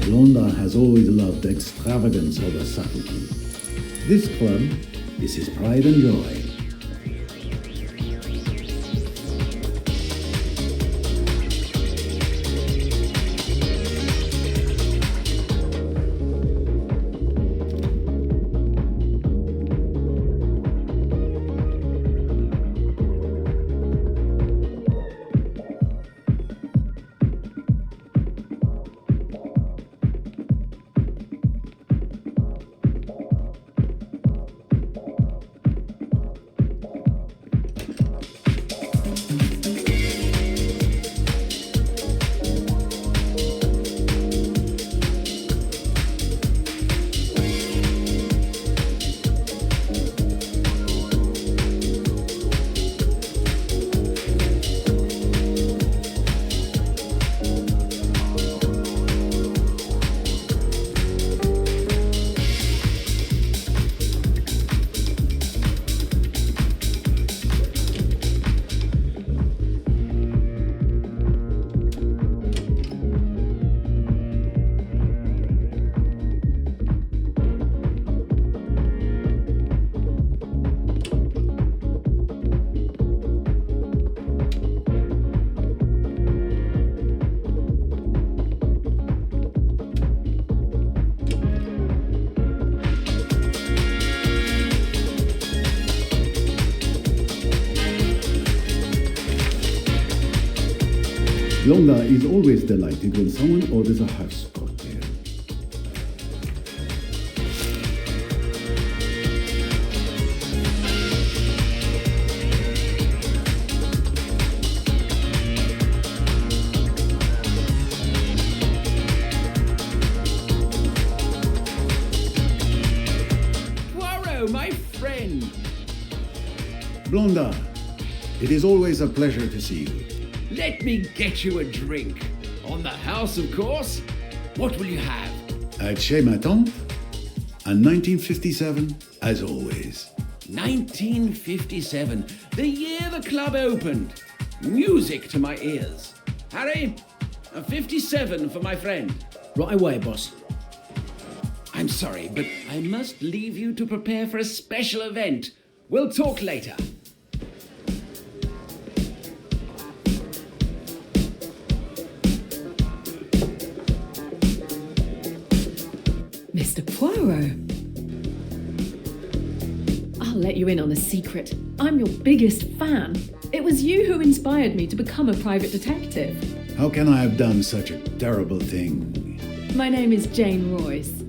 Blondin has always loved extravagance over subtlety. This club is his pride and joy. Blondin is always delighted when someone orders a house cocktail. Poirot, my friend! Blondin, it is always a pleasure to see you. Let me get you a drink. On the house, of course. What will you have? At Chez Ma Tante, and 1957, as always. 1957, the year the club opened. Music to my ears. Harry, a 57 for my friend. Right away, boss. I'm sorry, but I must leave you to prepare for a special event. We'll talk later. Mr. Poirot. I'll let you in on a secret. I'm your biggest fan. It was you who inspired me to become a private detective. How can I have done such a terrible thing? My name is Jane Royce.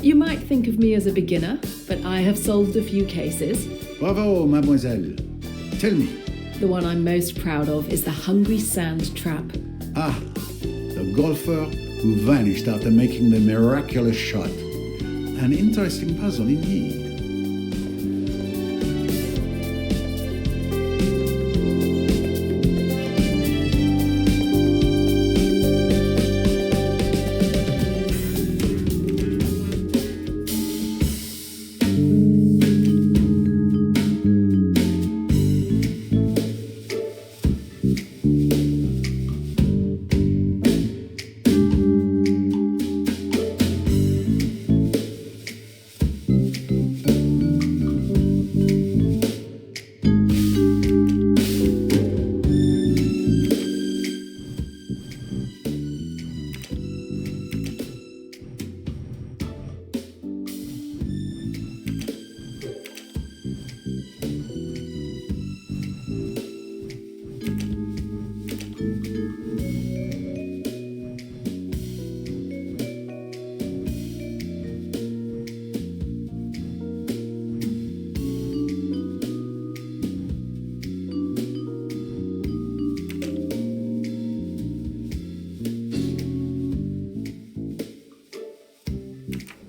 You might think of me as a beginner, but I have solved a few cases. Bravo, mademoiselle. Tell me. The one I'm most proud of is the Hungry Sand Trap. Ah, the golfer who vanished after making the miraculous shot. An interesting puzzle indeed.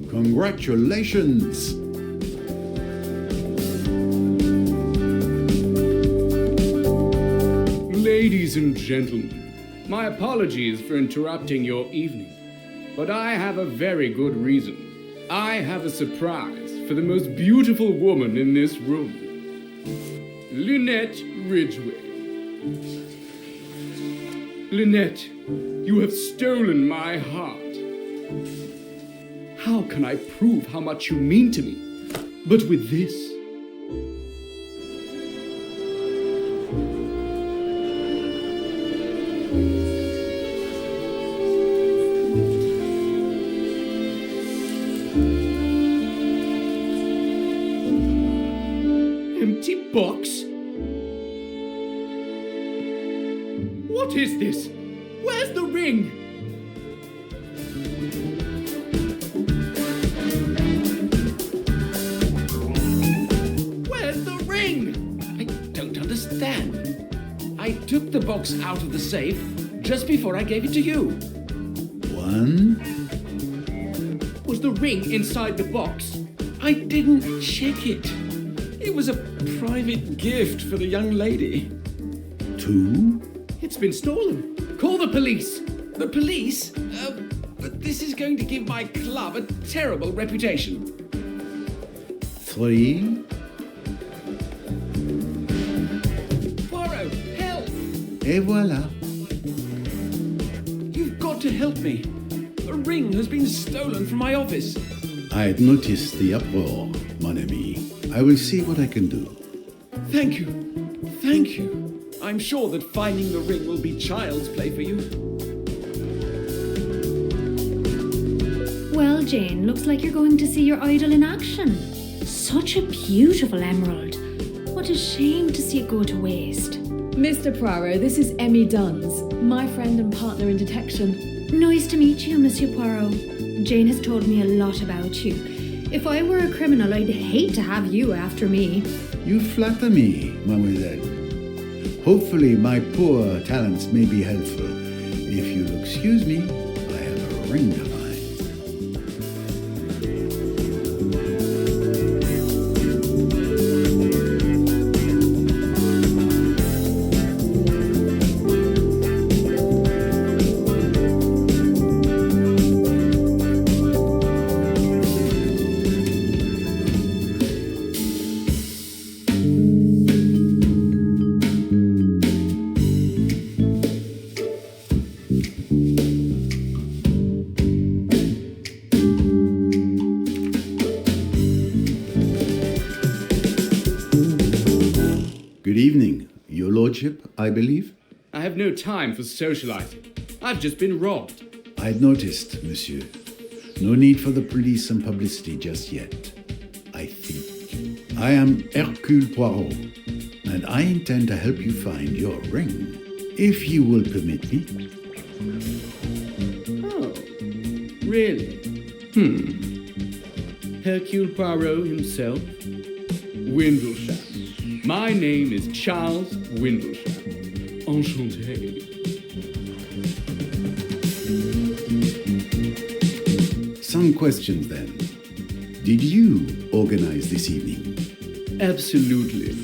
Congratulations! Ladies and gentlemen, my apologies for interrupting your evening, but I have a very good reason. I have a surprise for the most beautiful woman in this room, Lynette Ridgway. Lynette, you have stolen my heart. How can I prove how much you mean to me but with this? Empty box? What is this? Where's the ring? I took the box out of the safe just before I gave it to you. One. Was the ring inside the box? I didn't check it. It was a private gift for the young lady. Two. It's been stolen. Call the police. The police? But this is going to give my club a terrible reputation. Three. Et voilà. You've got to help me. A ring has been stolen from my office. I had noticed the uproar, mon ami. I will see what I can do. Thank you. Thank you. I'm sure that finding the ring will be child's play for you. Well, Jane, looks like you're going to see your idol in action. Such a beautiful emerald. What a shame to see it go to waste. Mr. Poirot, this is Emmy Duns, my friend and partner in detection. Nice to meet you, Monsieur Poirot. Jane has told me a lot about you. If I were a criminal, I'd hate to have you after me. You flatter me, mademoiselle. Hopefully my poor talents may be helpful. If you'll excuse me, I have a ring to find. Good evening. Your lordship, I believe? I have no time for socializing. I've just been robbed. I'd noticed, monsieur. No need for the police and publicity just yet, I think. I am Hercules Poirot, and I intend to help you find your ring, if you will permit me. Oh, really? Hercule Poirot himself? Windlesham. My name is Charles Windlesham. Enchanté. Some questions then. Did you organize this evening? Absolutely.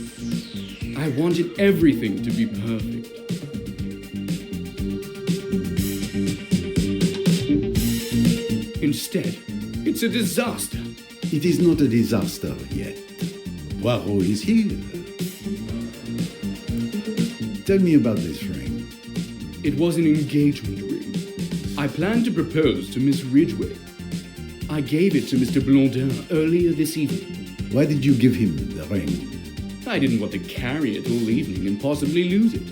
I wanted everything to be perfect. Instead, it's a disaster. It is not a disaster yet. Poirot is here. Tell me about this ring. It was an engagement ring. I planned to propose to Miss Ridgway. I gave it to Mr. Blondin earlier this evening. Why did you give him the ring? I didn't want to carry it all evening and possibly lose it.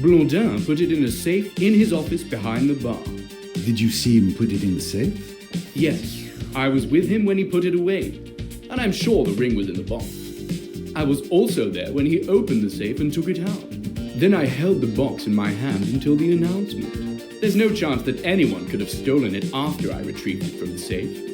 Blondin put it in a safe in his office behind the bar. Did you see him put it in the safe? Yes, I was with him when he put it away, and I'm sure the ring was in the box. I was also there when he opened the safe and took it out. Then I held the box in my hand until the announcement. There's no chance that anyone could have stolen it after I retrieved it from the safe.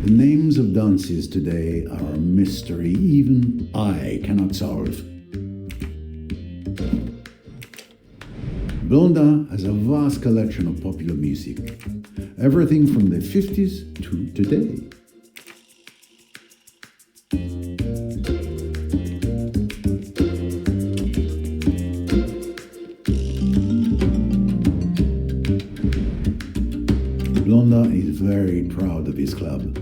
The names of dances today are a mystery even I cannot solve. Blondin has a vast collection of popular music, everything from the 50s to today. Blondin is very proud of his club.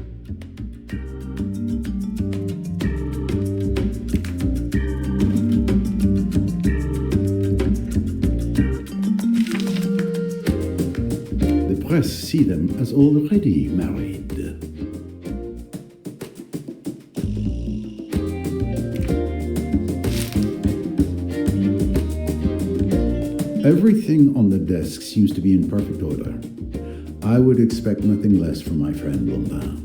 The press see them as already married. Everything on the desk seems to be in perfect order. I would expect nothing less from my friend Blondin.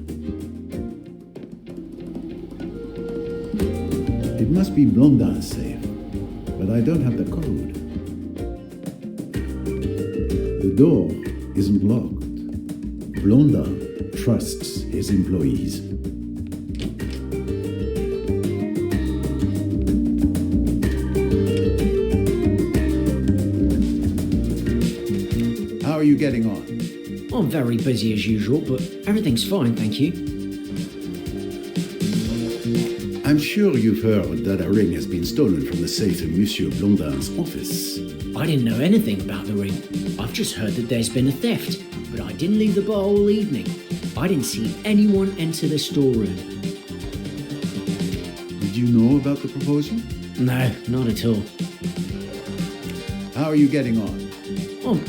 It must be Blondin's safe, but I don't have the code. The door isn't locked. Blondin trusts his employees. getting on? I'm very busy as usual, but everything's fine, thank you. I'm sure you've heard that a ring has been stolen from the safe in Monsieur Blondin's office. I didn't know anything about the ring. I've just heard that there's been a theft, but I didn't leave the bar all evening. I didn't see anyone enter the storeroom. Did you know about the proposal? No, not at all. How are you getting on? Oh,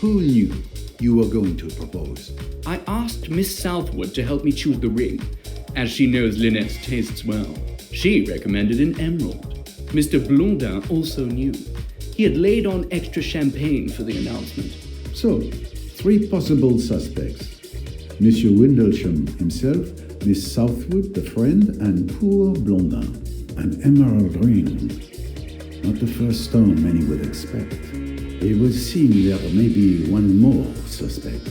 Who knew you were going to propose? I asked Miss Southwood to help me choose the ring, as she knows Lynette's tastes well. She recommended an emerald. Mr. Blondin also knew. He had laid on extra champagne for the announcement. So, 3 possible suspects. Monsieur Windlesham himself, Miss Southwood, the friend, and poor Blondin. An emerald ring. Not the first stone many would expect. It would seem there may be one more suspect.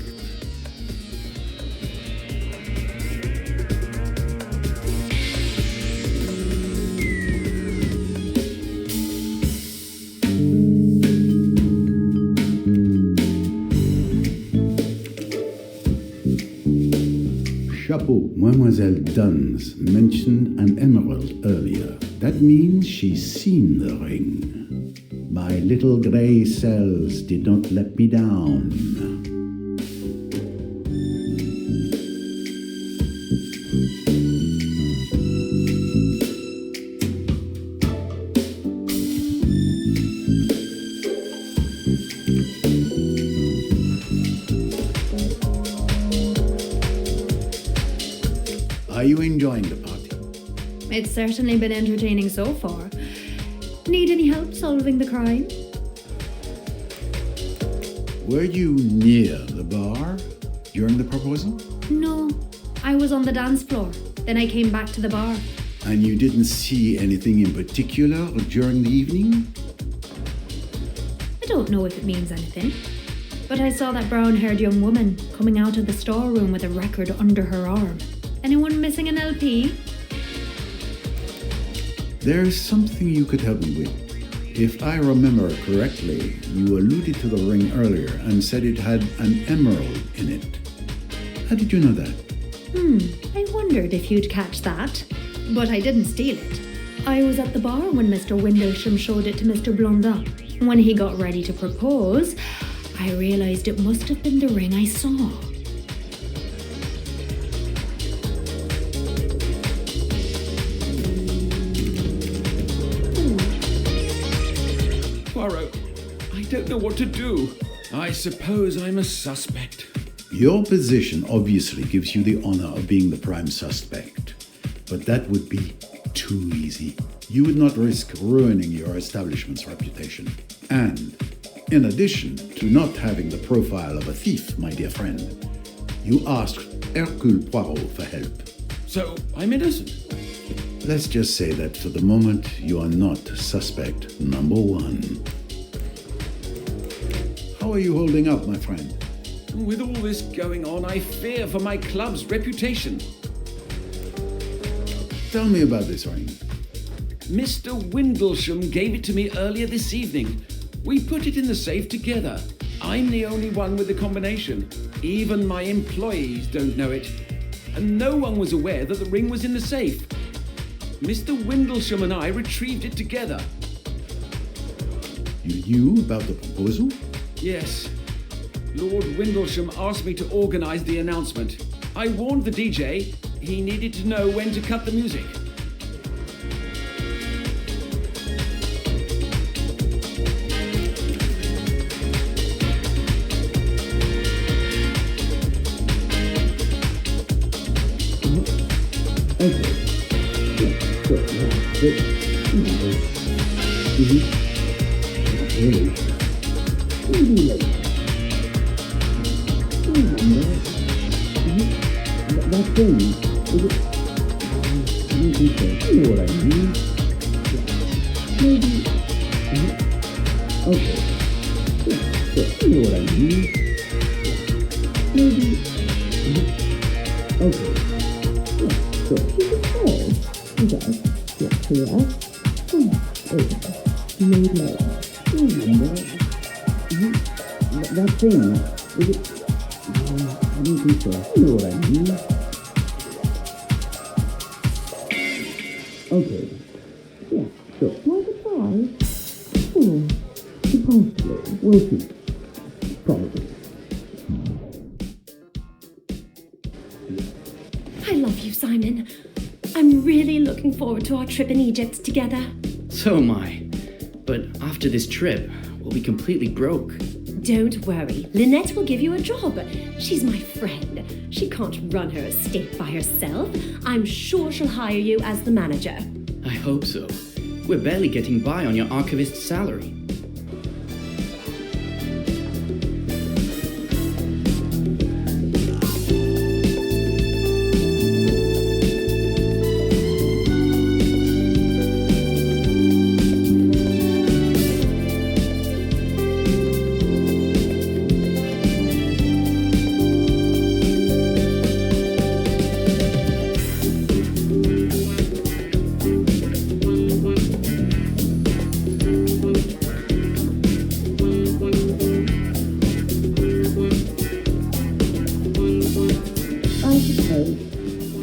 Chapeau, Mademoiselle Duns mentioned an emerald earlier. That means she's seen the ring. My little grey cells did not let me down. Are you enjoying the party? It's certainly been entertaining so far. Need any help solving the crime? Were you near the bar during the proposal? No, I was on the dance floor. Then I came back to the bar. And you didn't see anything in particular during the evening? I don't know if it means anything, but I saw that brown-haired young woman coming out of the storeroom with a record under her arm. Anyone missing an LP? There's something you could help me with. If I remember correctly, you alluded to the ring earlier and said it had an emerald in it. How did you know that? I wondered if you'd catch that, but I didn't steal it. I was at the bar when Mr. Windlesham showed it to Mr. Blondin. When he got ready to propose, I realised it must have been the ring I saw. Poirot, I don't know what to do. I suppose I'm a suspect. Your position obviously gives you the honor of being the prime suspect, but that would be too easy. You would not risk ruining your establishment's reputation. And, in addition to not having the profile of a thief, my dear friend, you asked Hercules Poirot for help. So, I'm innocent. Let's just say that for the moment, you are not suspect number 1. How are you holding up, my friend? With all this going on, I fear for my club's reputation. Tell me about this ring. Mr. Windlesham gave it to me earlier this evening. We put it in the safe together. I'm the only one with the combination. Even my employees don't know it. And no one was aware that the ring was in the safe. Mr. Windlesham and I retrieved it together. You knew about the proposal? Yes. Lord Windlesham asked me to organise the announcement. I warned the DJ he needed to know when to cut the music. I love you, Simon. I'm really looking forward to our trip in Egypt together. So am I. But after this trip, we'll be completely broke. Don't worry, Lynette will give you a job. She's my friend. She can't run her estate by herself. I'm sure she'll hire you as the manager. I hope so. We're barely getting by on your archivist's salary.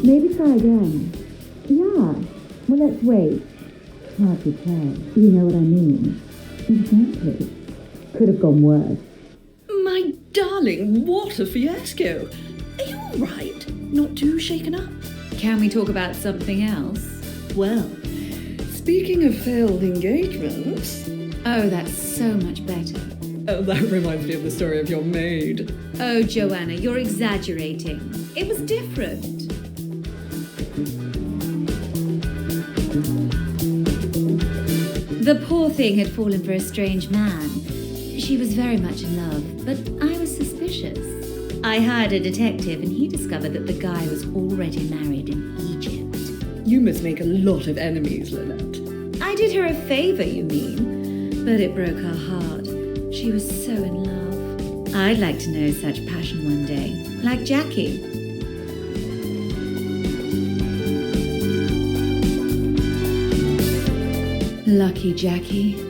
Maybe try again. Yeah. Well, let's wait. Hard to tell. You know what I mean? Exactly. Could have gone worse. My darling, what a fiasco. Are you all right? Not too shaken up? Can we talk about something else? Well, speaking of failed engagements... Oh, that's so much better. Oh, that reminds me of the story of your maid. Oh, Joanna, you're exaggerating. It was different. The poor thing had fallen for a strange man. She was very much in love, but I was suspicious. I hired a detective and he discovered that the guy was already married in Egypt. You must make a lot of enemies, Lynette. I did her a favor, you mean? But it broke her heart. She was so in love. I'd like to know such passion one day, like Jackie. Lucky Jackie.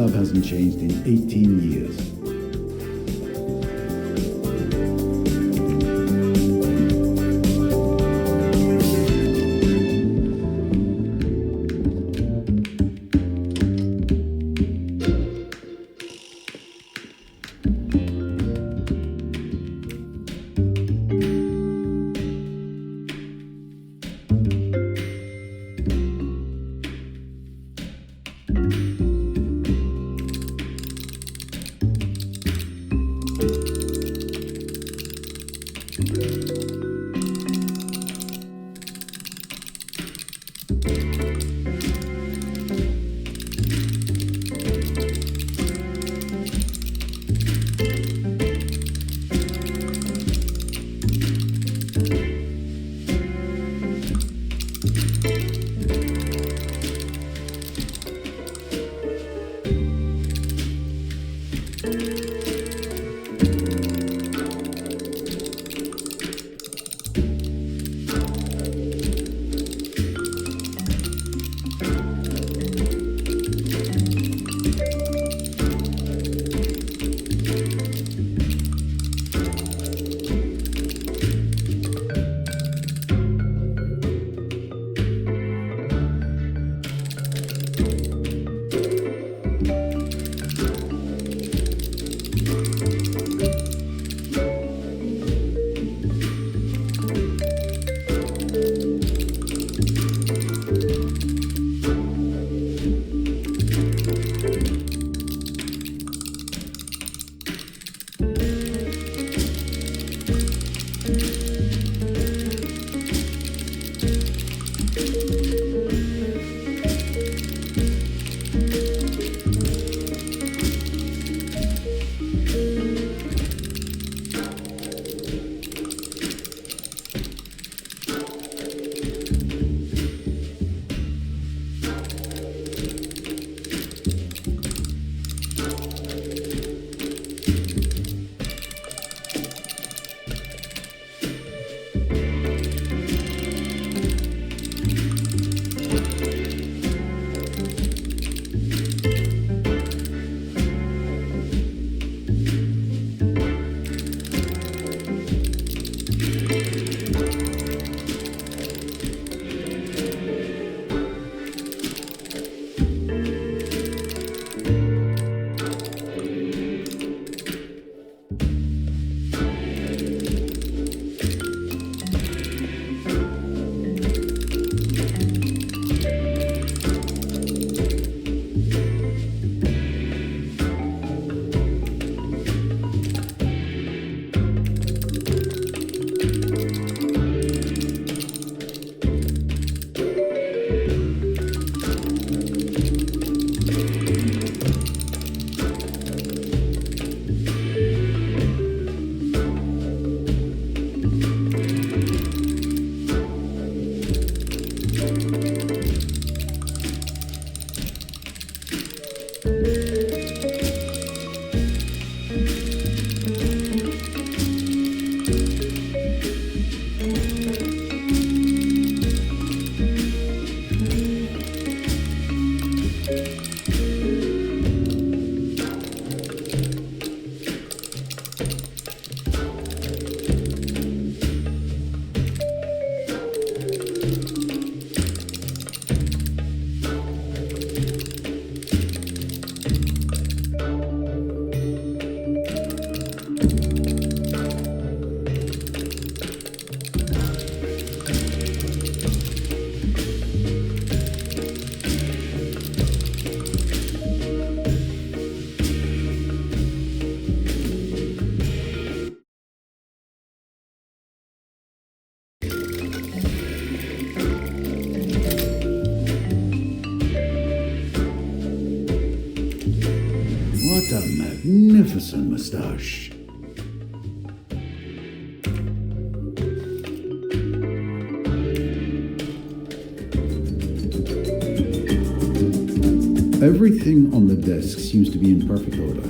club hasn't changed in 18 years. What a magnificent moustache. Everything on the desk seems to be in perfect order.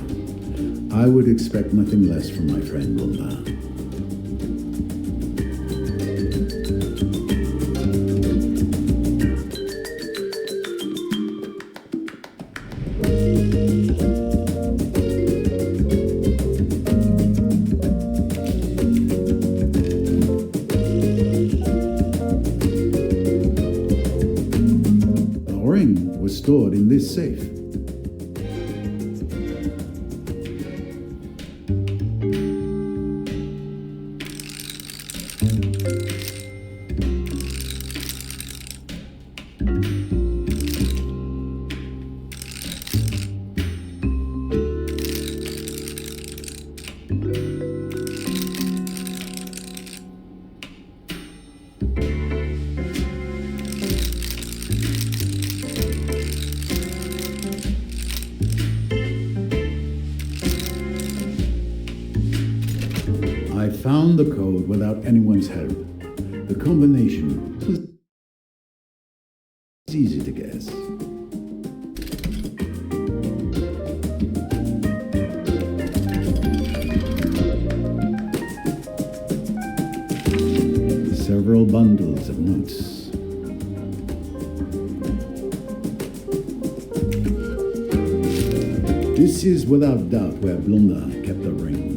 I would expect nothing less from my friend Blondin. was stored in this safe. I found the code without anyone's help. The combination was easy to guess. Several bundles of notes. This is without doubt where Blonda kept the ring.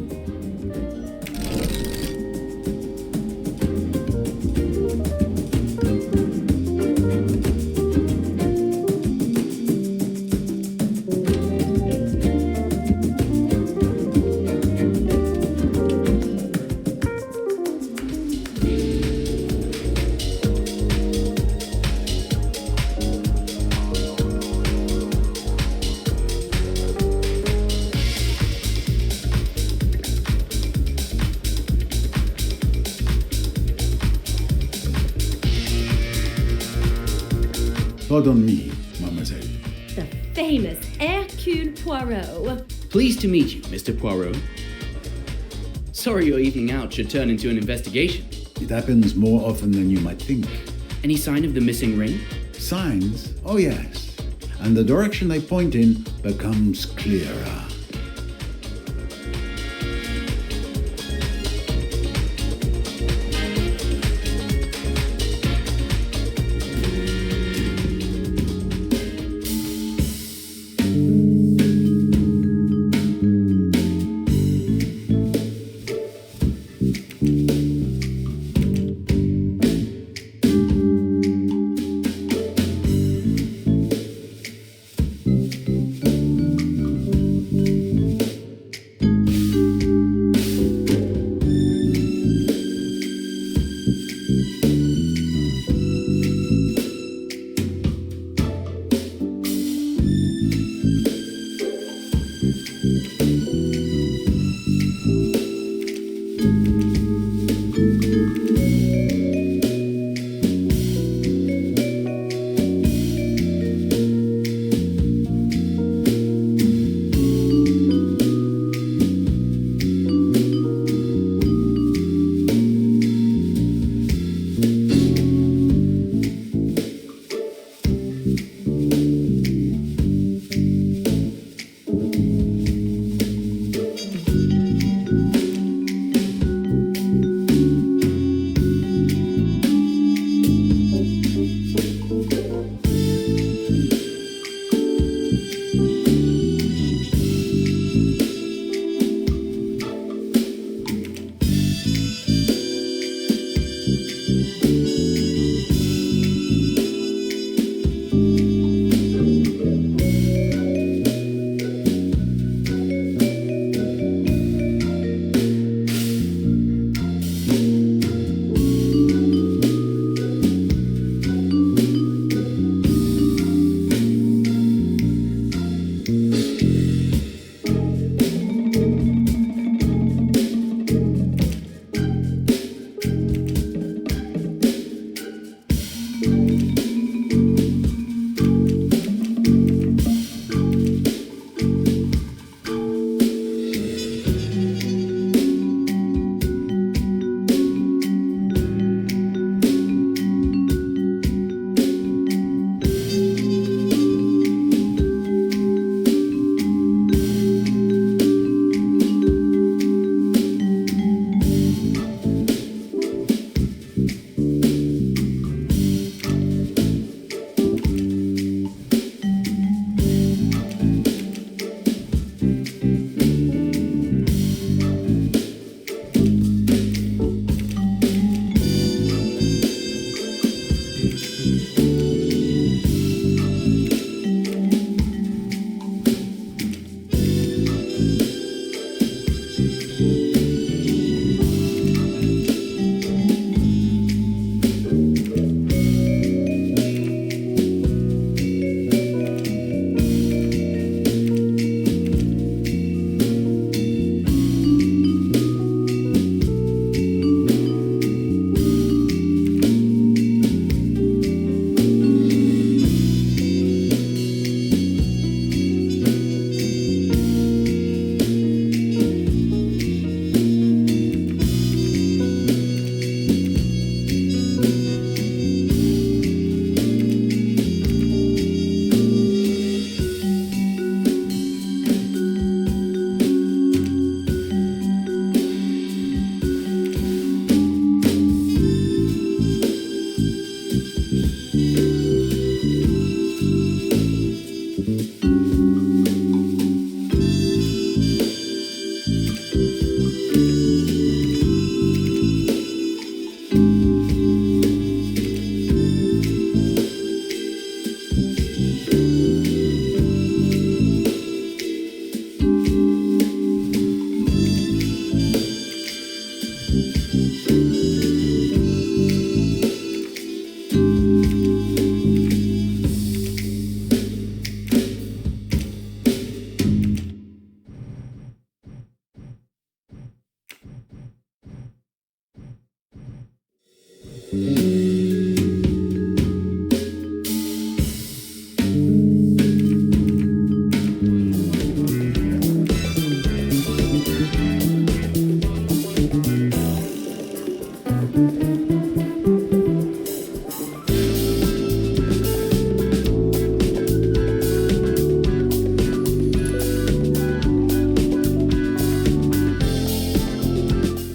Pardon me, mademoiselle. The famous Hercule Poirot. Pleased to meet you, Mr. Poirot. Sorry your evening out should turn into an investigation. It happens more often than you might think. Any sign of the missing ring? Signs? Oh yes. And the direction they point in becomes clearer.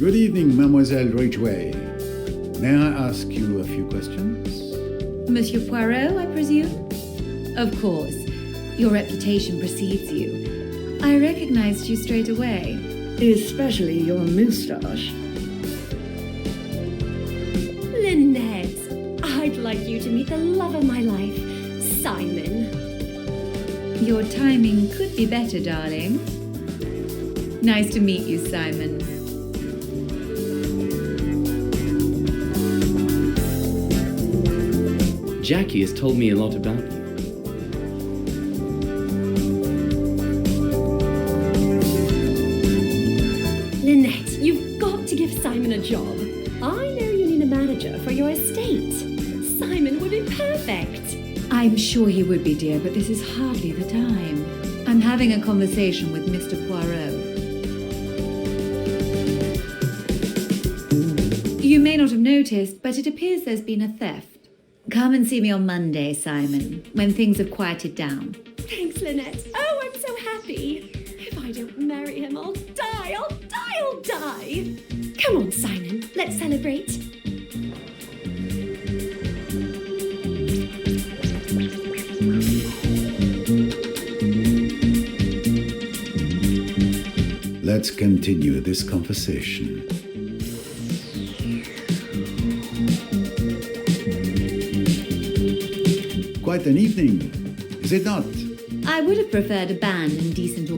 Good evening, Mademoiselle Ridgway. May I ask you a few questions? Monsieur Poirot, I presume? Of course. Your reputation precedes you. I recognized you straight away. Especially your moustache. Lynette, I'd like you to meet the love of my life, Simon. Your timing could be better, darling. Nice to meet you, Simon. Jackie has told me a lot about you. Lynette, you've got to give Simon a job. I know you need a manager for your estate. Simon would be perfect. I'm sure he would be, dear, but this is hardly the time. I'm having a conversation with Mr. Poirot. You may not have noticed, but it appears there's been a theft. Come and see me on Monday, Simon, when things have quieted down. Thanks, Lynette. Oh, I'm so happy. If I don't marry him, I'll die. I'll die. Come on, Simon. Let's celebrate. Let's continue this conversation. Quite an evening, is it not? I would have preferred a band and decent...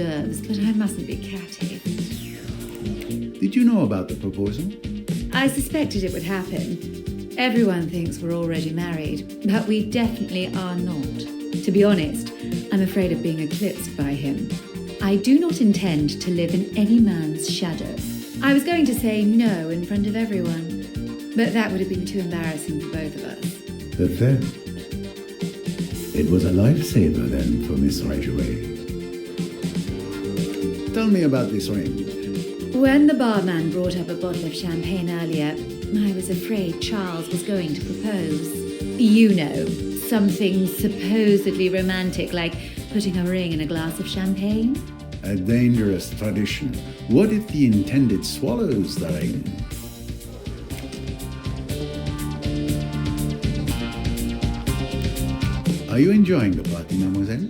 Nerves, but I mustn't be catty. Did you know about the proposal? I suspected it would happen. Everyone thinks we're already married, but we definitely are not. To be honest, I'm afraid of being eclipsed by him. I do not intend to live in any man's shadow. I was going to say no in front of everyone, but that would have been too embarrassing for both of us. The theft. It was a lifesaver then for Miss Ridgway. Tell me about this ring. When the barman brought up a bottle of champagne earlier, I was afraid Charles was going to propose. You know, something supposedly romantic like putting a ring in a glass of champagne. A dangerous tradition. What if the intended swallows the ring? Are you enjoying the party, mademoiselle?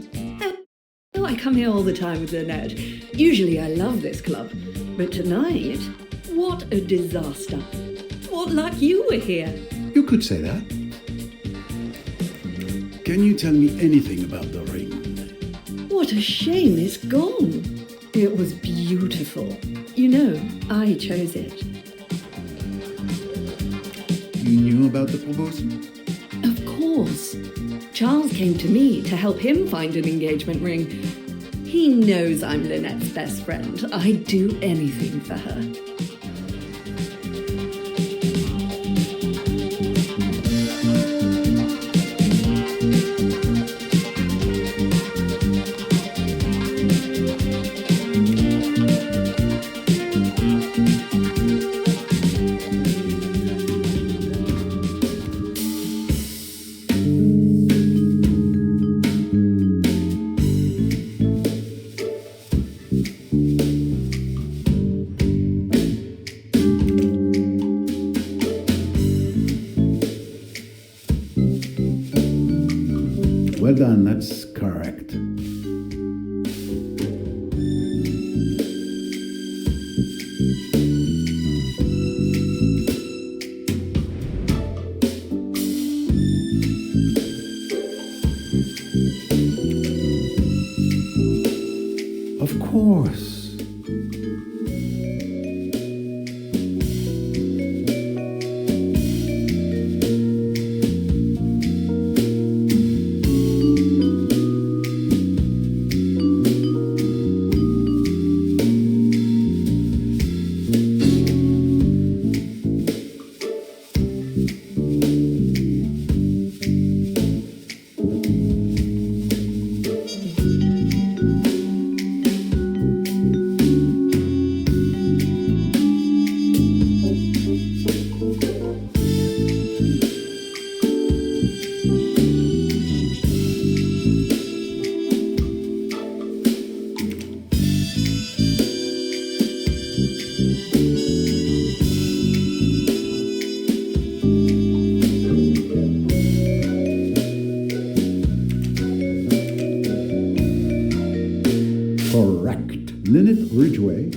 Oh, I come here all the time with Lynette. Usually I love this club, but tonight, what a disaster. What luck you were here. You could say that. Can you tell me anything about the ring? What a shame it's gone. It was beautiful. You know, I chose it. You knew about the proposal? Of course. Charles came to me to help him find an engagement ring. He knows I'm Lynette's best friend. I'd do anything for her. Well done, that's correct. Of course. Correct. Lynette Ridgway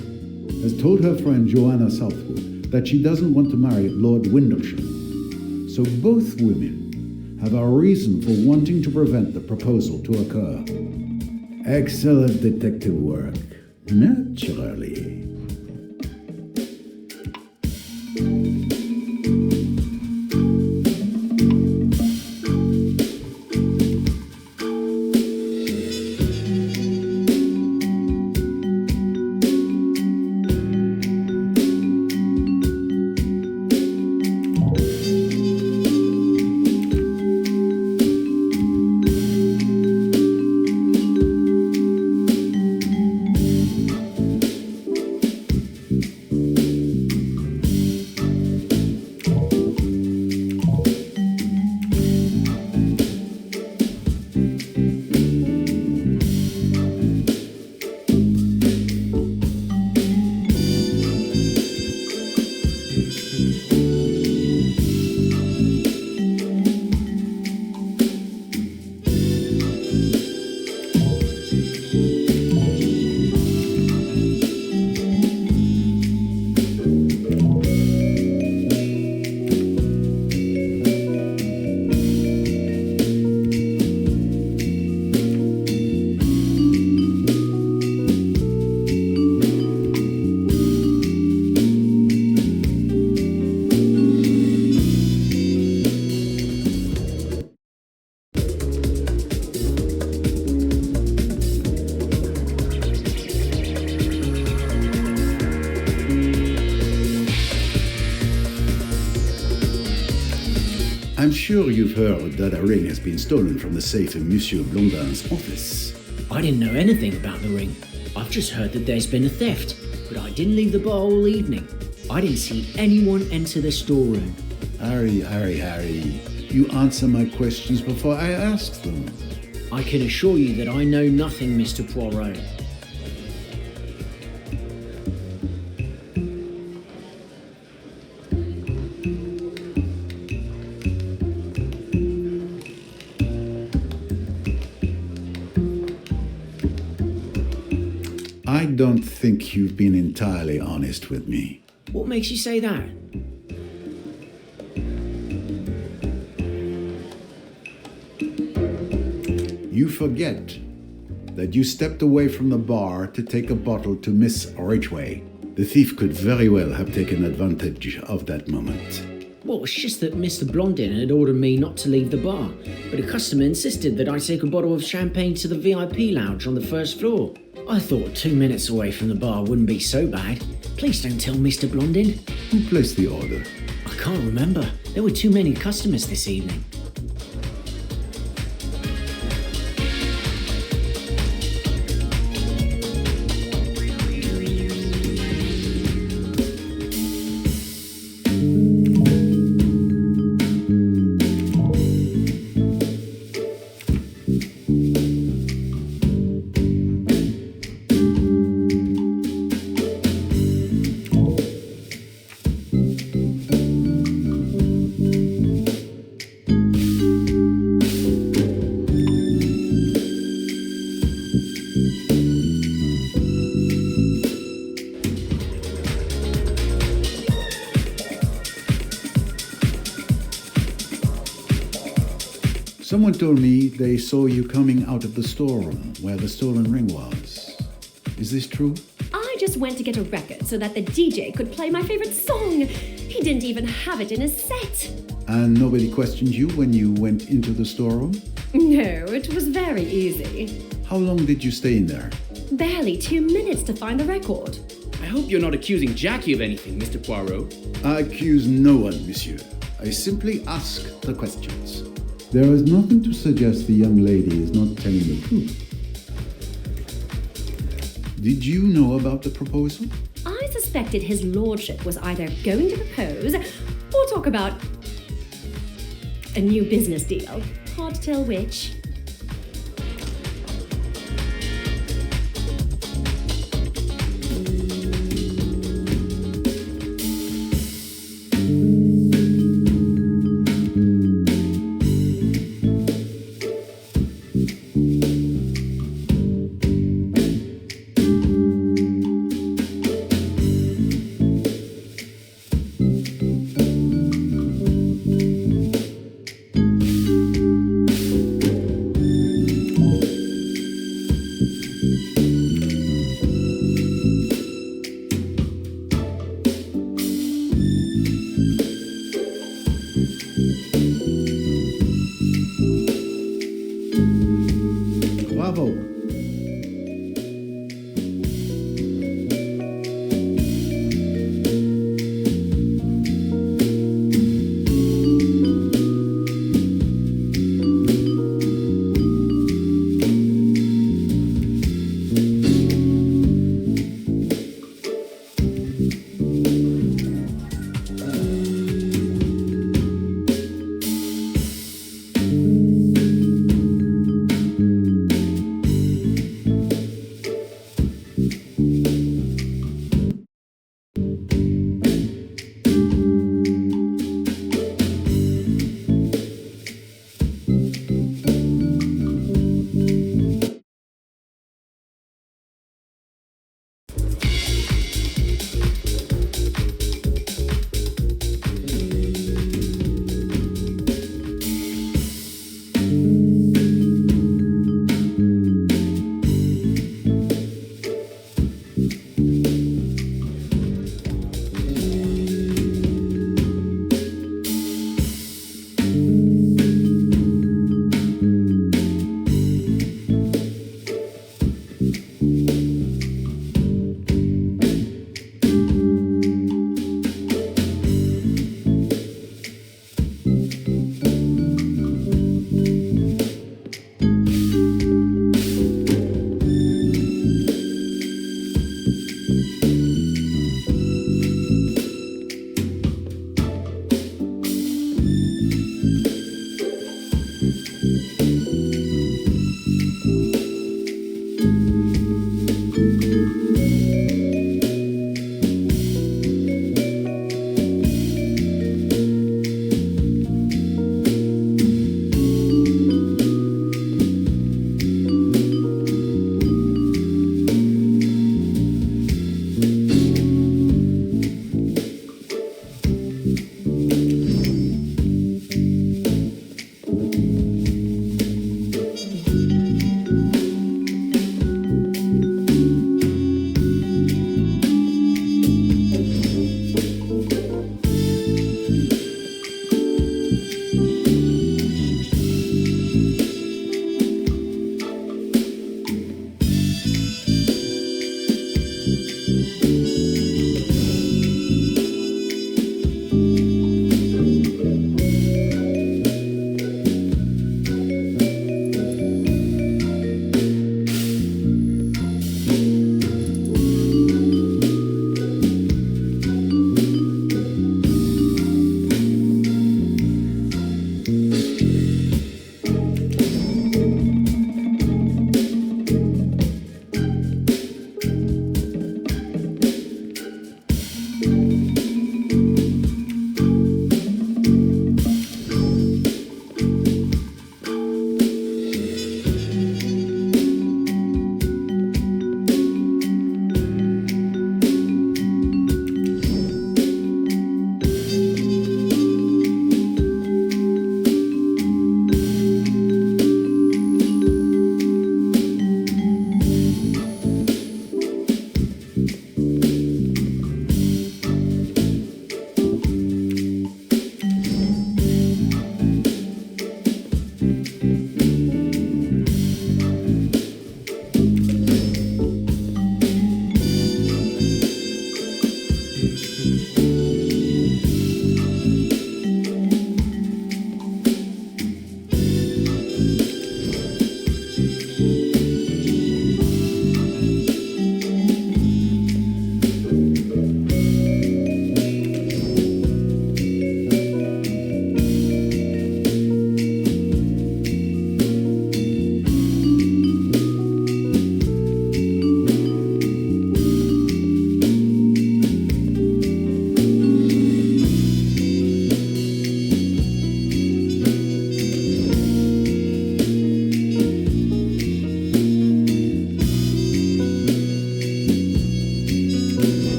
has told her friend Joanna Southwood that she doesn't want to marry Lord Windlesham. So both women have a reason for wanting to prevent the proposal to occur. Excellent detective work. Naturally. I'm sure you've heard that a ring has been stolen from the safe in Monsieur Blondin's office. I didn't know anything about the ring. I've just heard that there's been a theft, but I didn't leave the bar all evening. I didn't see anyone enter the storeroom. Harry, you answer my questions before I ask them. I can assure you that I know nothing, Mr. Poirot. I don't think you've been entirely honest with me. What makes you say that? You forget that you stepped away from the bar to take a bottle to Miss Ridgway. The thief could very well have taken advantage of that moment. Well, it's just that Mr. Blondin had ordered me not to leave the bar, but a customer insisted that I take a bottle of champagne to the VIP lounge on the first floor. I thought 2 minutes away from the bar wouldn't be so bad. Please don't tell Mr. Blondin. Who placed the order? I can't remember. There were too many customers this evening. Someone told me they saw you coming out of the storeroom where the stolen ring was. Is this true? I just went to get a record so that the DJ could play my favorite song. He didn't even have it in his set. And nobody questioned you when you went into the storeroom? No, it was very easy. How long did you stay in there? Barely 2 minutes to find the record. I hope you're not accusing Jackie of anything, Mr. Poirot. I accuse no one, monsieur. I simply ask the questions. There is nothing to suggest the young lady is not telling the truth. Did you know about the proposal? I suspected his lordship was either going to propose or talk about a new business deal. Hard to tell which. Bravo.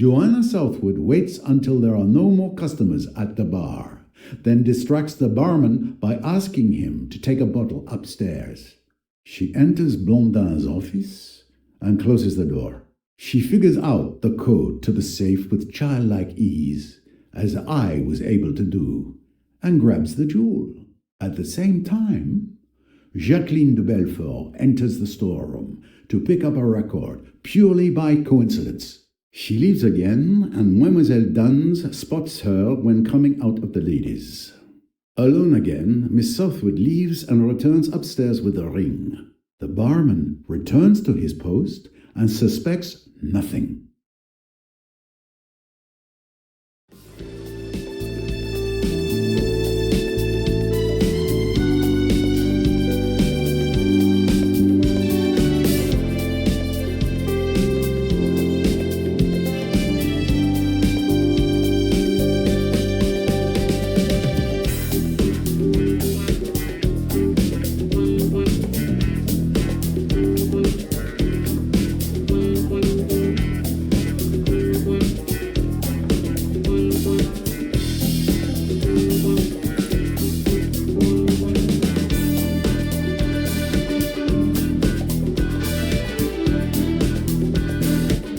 Joanna Southwood waits until there are no more customers at the bar, then distracts the barman by asking him to take a bottle upstairs. She enters Blondin's office and closes the door. She figures out the code to the safe with childlike ease, as I was able to do, and grabs the jewel. At the same time, Jacqueline de Belfort enters the storeroom to pick up a record purely by coincidence. She leaves again, and Mademoiselle Duns spots her when coming out of the ladies. Alone again, Miss Southwood leaves and returns upstairs with the ring. The barman returns to his post and suspects nothing.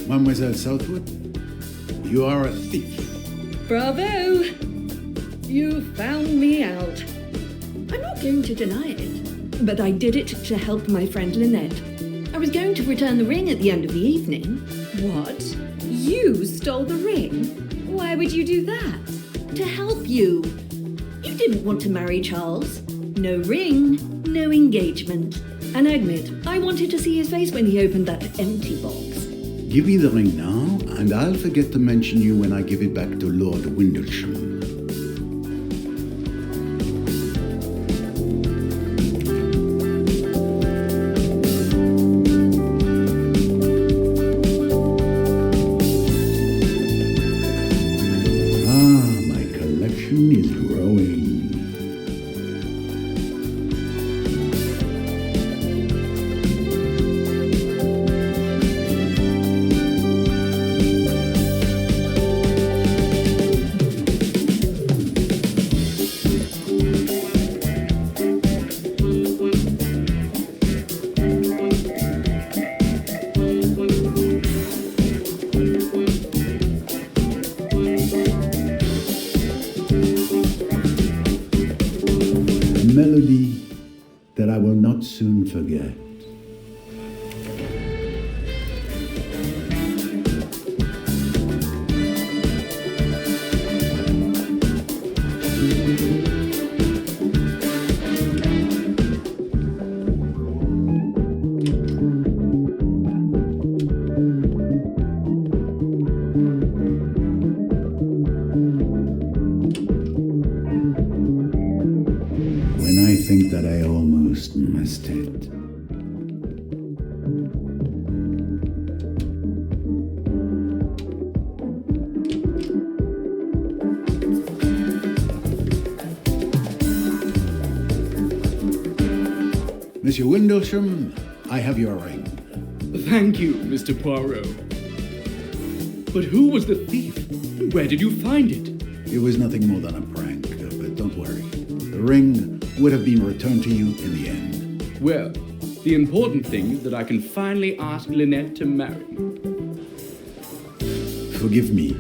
Mademoiselle Southwood, you are a thief. Bravo! You found me out. I'm not going to deny it, but I did it to help my friend Lynette. I was going to return the ring at the end of the evening. What? You stole the ring? Why would you do that? To help you. You didn't want to marry Charles. No ring, no engagement. And I admit, I wanted to see his face when he opened that empty box. Give me the ring now, and I'll forget to mention you when I give it back to Lord Windlesham. My collection is growing. Melody that I will not soon forget. I think that I almost missed it. Monsieur Windlesham, I have your ring. Thank you, Mr. Poirot. But who was the thief? Where did you find it? It was nothing more than a prank, but don't worry. The ring would have been returned to you in the end. Well, the important thing is that I can finally ask Lynette to marry me. Forgive me,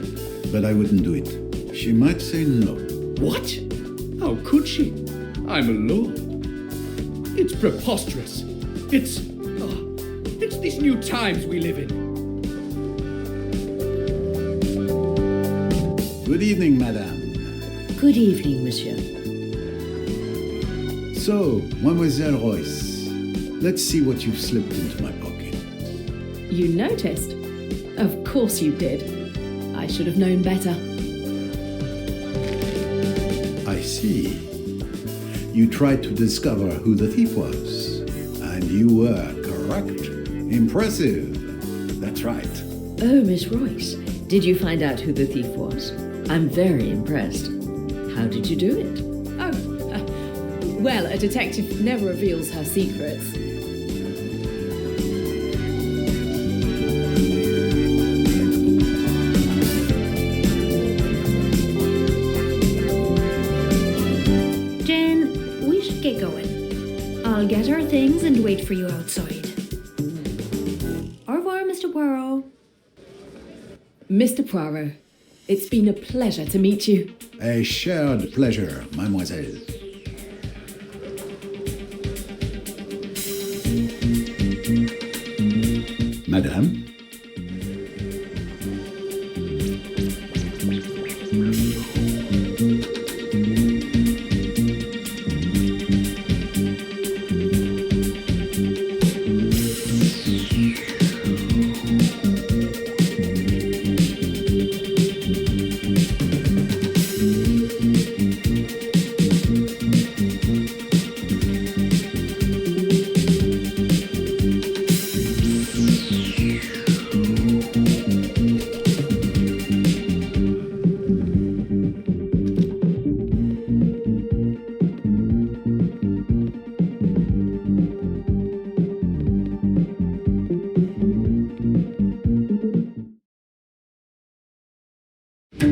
but I wouldn't do it. She might say no. What? How could she? I'm a lord. It's preposterous. It's these new times we live in. Good evening, madame. Good evening, monsieur. So, Mademoiselle Royce, let's see what you've slipped into my pocket. You noticed? Of course you did. I should have known better. I see. You tried to discover who the thief was, and you were correct. Impressive. That's right. Oh, Miss Royce, did you find out who the thief was? I'm very impressed. How did you do it? Well, a detective never reveals her secrets. I'll get our things and wait for you outside. Au revoir, Mr. Poirot. Mr. Poirot, it's been a pleasure to meet you. A shared pleasure, mademoiselle. Madame?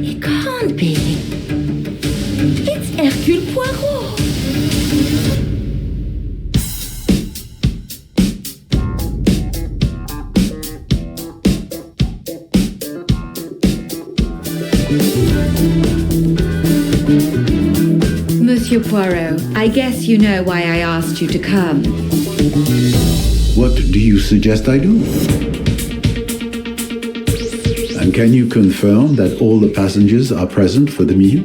It can't be. It's Hercule Poirot. Monsieur Poirot, I guess you know why I asked you to come. What do you suggest I do? And can you confirm that all the passengers are present for the meal?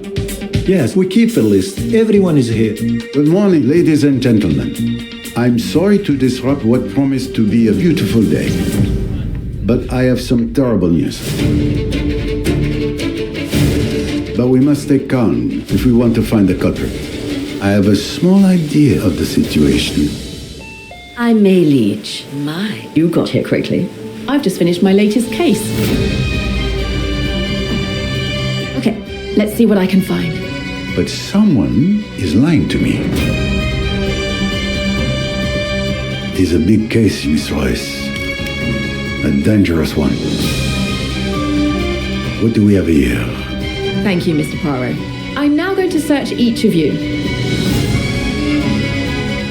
Yes, we keep a list. Everyone is here. Good morning, ladies and gentlemen. I'm sorry to disrupt what promised to be a beautiful day, but I have some terrible news. But we must stay calm if we want to find the culprit. I have a small idea of the situation. I'm May Leach. My, you got here quickly. I've just finished my latest case. Okay, let's see what I can find. But someone is lying to me. It is a big case, Miss Royce. A dangerous one. What do we have here? Thank you, Mr. Poirot. I'm now going to search each of you.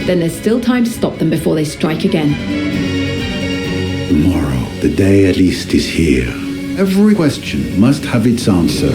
Then there's still time to stop them before they strike again. Tomorrow, the day at least is here. Every question must have its answer.